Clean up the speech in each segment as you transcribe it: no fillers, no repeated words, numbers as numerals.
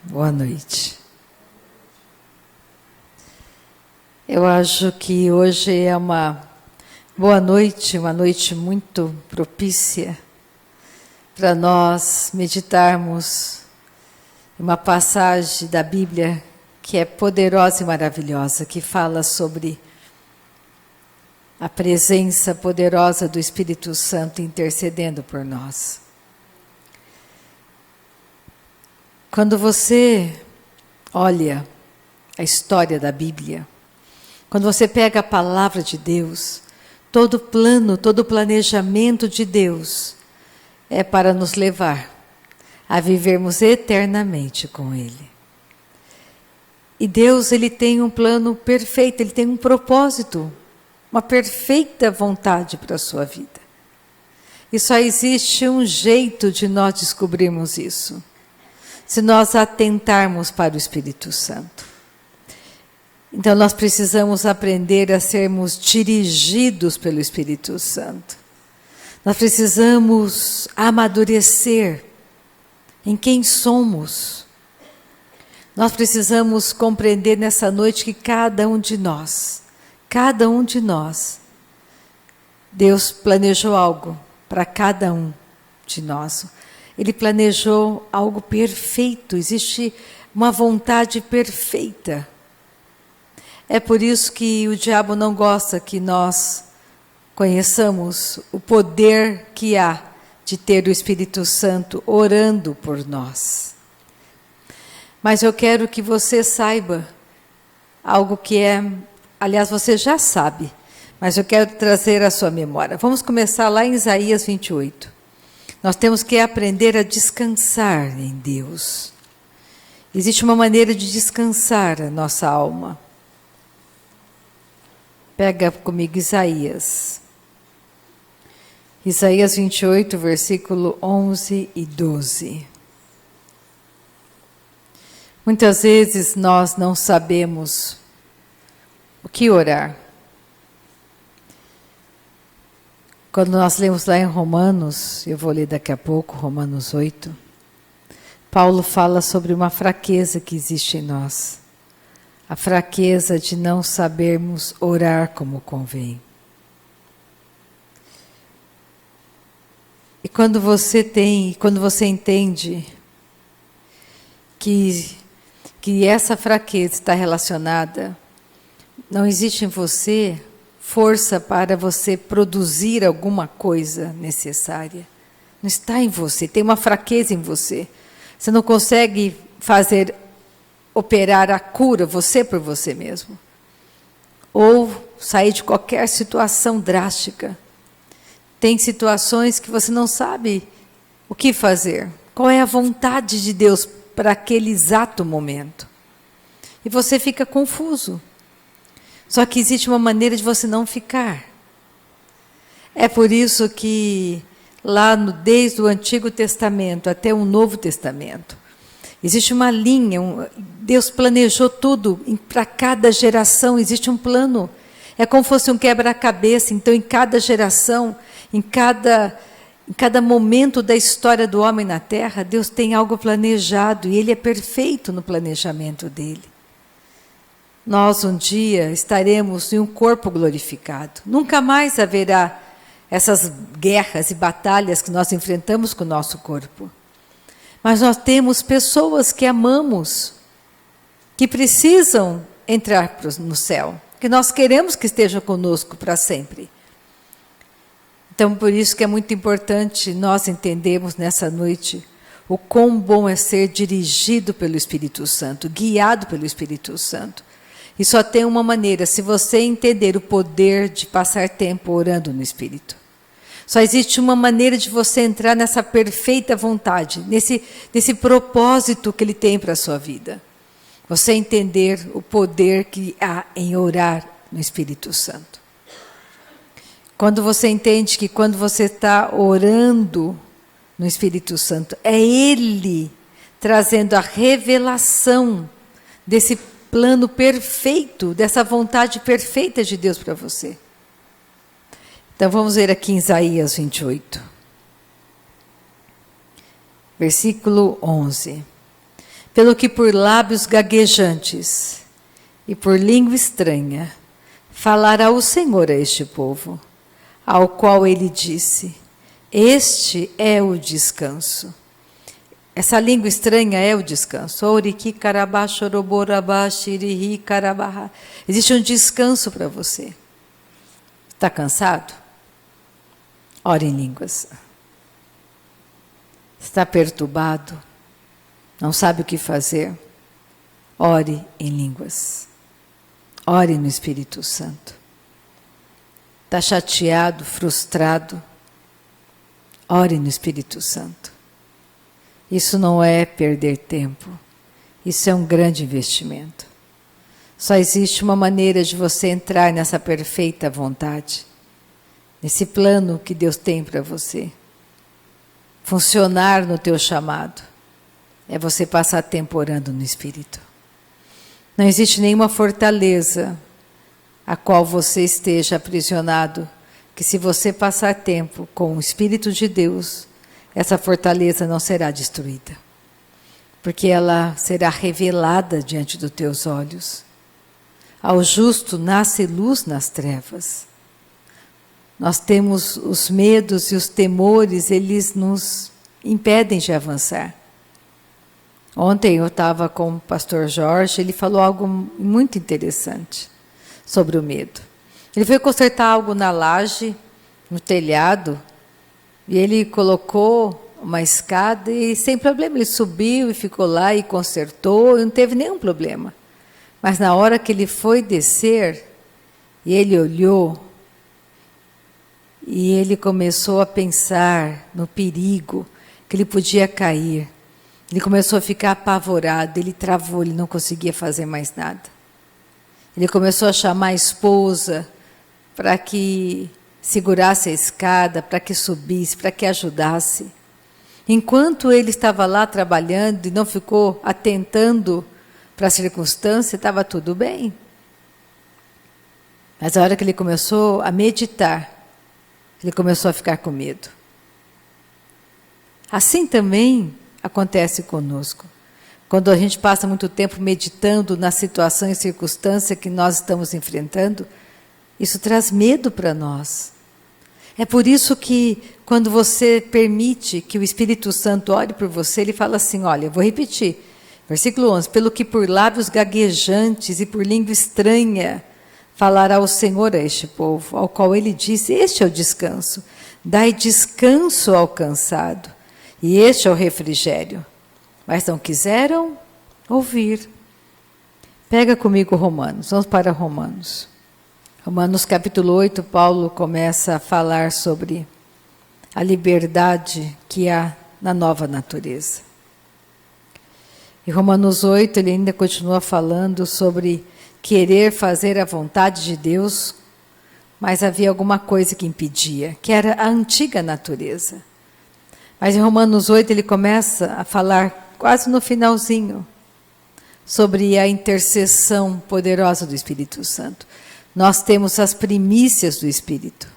Boa noite. Eu acho que hoje é uma boa noite, uma noite muito propícia para nós meditarmos em uma passagem da Bíblia que é poderosa e maravilhosa, que fala sobre a presença poderosa do Espírito Santo intercedendo por nós. Quando você olha a história da Bíblia, quando você pega a palavra de Deus, todo o plano, todo o planejamento de Deus é para nos levar a vivermos eternamente com Ele. E Deus, Ele tem um plano perfeito, Ele tem um propósito, uma perfeita vontade para a sua vida. E só existe um jeito de nós descobrirmos isso. Se nós atentarmos para o Espírito Santo. Então nós precisamos aprender a sermos dirigidos pelo Espírito Santo. Nós precisamos amadurecer em quem somos. Nós precisamos compreender nessa noite que cada um de nós, Deus planejou algo para cada um de nós. Ele planejou algo perfeito, existe uma vontade perfeita. É por isso que o diabo não gosta que nós conheçamos o poder que há de ter o Espírito Santo orando por nós. Mas eu quero que você saiba algo que aliás, você já sabe, mas eu quero trazer à sua memória. Vamos começar lá em Isaías 28. Nós temos que aprender a descansar em Deus. Existe uma maneira de descansar a nossa alma. Pega comigo Isaías. Isaías 28, versículo 11 e 12. Muitas vezes nós não sabemos o que orar. Quando nós lemos lá em Romanos, eu vou ler daqui a pouco, Romanos 8, Paulo fala sobre uma fraqueza que existe em nós. A fraqueza de não sabermos orar como convém. E quando você entende que essa fraqueza está relacionada, não existe em você força para você produzir alguma coisa necessária. Não está em você, tem uma fraqueza em você. Você não consegue operar a cura, você por você mesmo. Ou sair de qualquer situação drástica. Tem situações que você não sabe o que fazer. Qual é a vontade de Deus para aquele exato momento? E você fica confuso. Só que existe uma maneira de você não ficar. É por isso que lá desde o Antigo Testamento até o Novo Testamento, existe uma linha, Deus planejou tudo, para cada geração existe um plano. É como se fosse um quebra-cabeça, então em cada geração, em cada momento da história do homem na Terra, Deus tem algo planejado e Ele é perfeito no planejamento dele. Nós um dia estaremos em um corpo glorificado. Nunca mais haverá essas guerras e batalhas que nós enfrentamos com o nosso corpo. Mas nós temos pessoas que amamos, que precisam entrar no céu, que nós queremos que estejam conosco para sempre. Então, por isso que é muito importante nós entendermos nessa noite o quão bom é ser dirigido pelo Espírito Santo, guiado pelo Espírito Santo. E só tem uma maneira, se você entender o poder de passar tempo orando no Espírito. Só existe uma maneira de você entrar nessa perfeita vontade, nesse propósito que Ele tem para a sua vida. Você entender o poder que há em orar no Espírito Santo. Quando você entende que quando você está orando no Espírito Santo, é Ele trazendo a revelação desse plano perfeito, dessa vontade perfeita de Deus para você. Então vamos ver aqui em Isaías 28. Versículo 11. pelo que por lábios gaguejantes e por língua estranha falará o Senhor a este povo, ao qual ele disse: este é o descanso. Essa língua estranha é o descanso. Oriki karabá choroborabá shirihi karabaha. Existe um descanso para você. Está cansado? Ore em línguas. Está perturbado? Não sabe o que fazer? Ore em línguas. Ore no Espírito Santo. Está chateado, frustrado? Ore no Espírito Santo. Isso não é perder tempo. Isso é um grande investimento. Só existe uma maneira de você entrar nessa perfeita vontade, nesse plano que Deus tem para você. Funcionar no teu chamado é você passar tempo orando no Espírito. Não existe nenhuma fortaleza a qual você esteja aprisionado, que se você passar tempo com o Espírito de Deus, essa fortaleza não será destruída, porque ela será revelada diante dos teus olhos. Ao justo nasce luz nas trevas. Nós temos os medos e os temores, eles nos impedem de avançar. Ontem eu estava com o pastor Jorge, ele falou algo muito interessante sobre o medo. Ele foi consertar algo na laje, no telhado, e ele colocou uma escada e sem problema, ele subiu e ficou lá e consertou, e não teve nenhum problema. Mas na hora que ele foi descer, e ele olhou, e ele começou a pensar no perigo, que ele podia cair. Ele começou a ficar apavorado, ele travou, ele não conseguia fazer mais nada. Ele começou a chamar a esposa para que segurasse a escada, para que subisse, para que ajudasse. Enquanto ele estava lá trabalhando e não ficou atentando para a circunstância, estava tudo bem. Mas a hora que ele começou a meditar, ele começou a ficar com medo. Assim também acontece conosco. Quando a gente passa muito tempo meditando na situação e circunstância que nós estamos enfrentando, isso traz medo para nós. É por isso que quando você permite que o Espírito Santo ore por você, ele fala assim, olha, eu vou repetir, versículo 11, pelo que por lábios gaguejantes e por língua estranha falará o Senhor a este povo, ao qual ele disse, este é o descanso, dai descanso ao cansado, e este é o refrigério. Mas não quiseram ouvir. Pega comigo Romanos, vamos para Romanos. Romanos capítulo 8, Paulo começa a falar sobre a liberdade que há na nova natureza. Em Romanos 8, ele ainda continua falando sobre querer fazer a vontade de Deus, mas havia alguma coisa que impedia, que era a antiga natureza. Mas em Romanos 8 ele começa a falar, quase no finalzinho, sobre a intercessão poderosa do Espírito Santo. Nós temos as primícias do Espírito.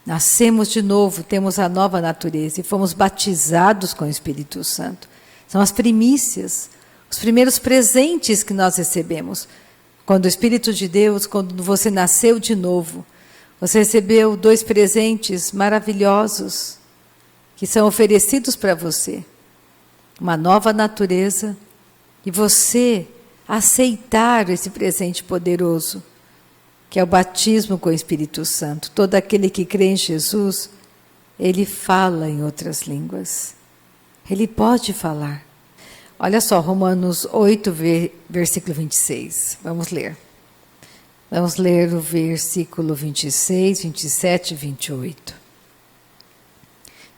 Nascemos de novo, temos a nova natureza e fomos batizados com o Espírito Santo. São as primícias, os primeiros presentes que nós recebemos. Quando o Espírito de Deus, quando você nasceu de novo, você recebeu 2 presentes maravilhosos que são oferecidos para você. Uma nova natureza e você aceitar esse presente poderoso, que é o batismo com o Espírito Santo. Todo aquele que crê em Jesus, ele fala em outras línguas. Ele pode falar. Olha só, Romanos 8, versículo 26. Vamos ler. Vamos ler o versículo 26, 27 e 28.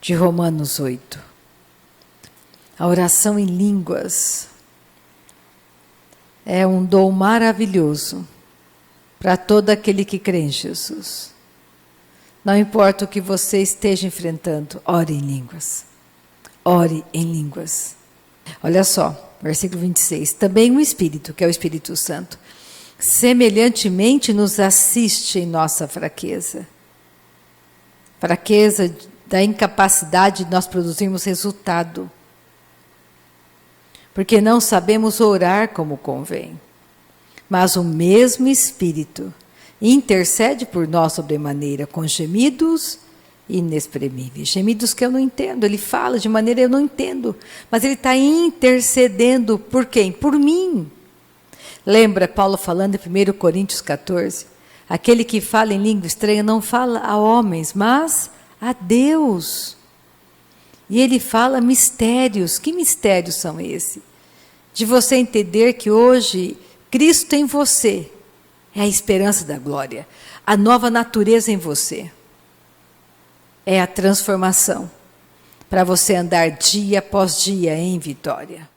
De Romanos 8. A oração em línguas é um dom maravilhoso para todo aquele que crê em Jesus. Não importa o que você esteja enfrentando, ore em línguas. Ore em línguas. Olha só, versículo 26. Também o Espírito, que é o Espírito Santo, semelhantemente nos assiste em nossa fraqueza. Fraqueza da incapacidade de nós produzirmos resultado. porque não sabemos orar como convém. Mas o mesmo Espírito intercede por nós sobremaneira, com gemidos inexprimíveis. Gemidos que eu não entendo. Ele fala de maneira que eu não entendo. Mas ele está intercedendo por quem? Por mim. Lembra Paulo falando em 1 Coríntios 14? Aquele que fala em língua estranha não fala a homens, mas a Deus. E ele fala mistérios. Que mistérios são esses? De você entender que hoje Cristo em você é a esperança da glória. A nova natureza em você é a transformação para você andar dia após dia em vitória.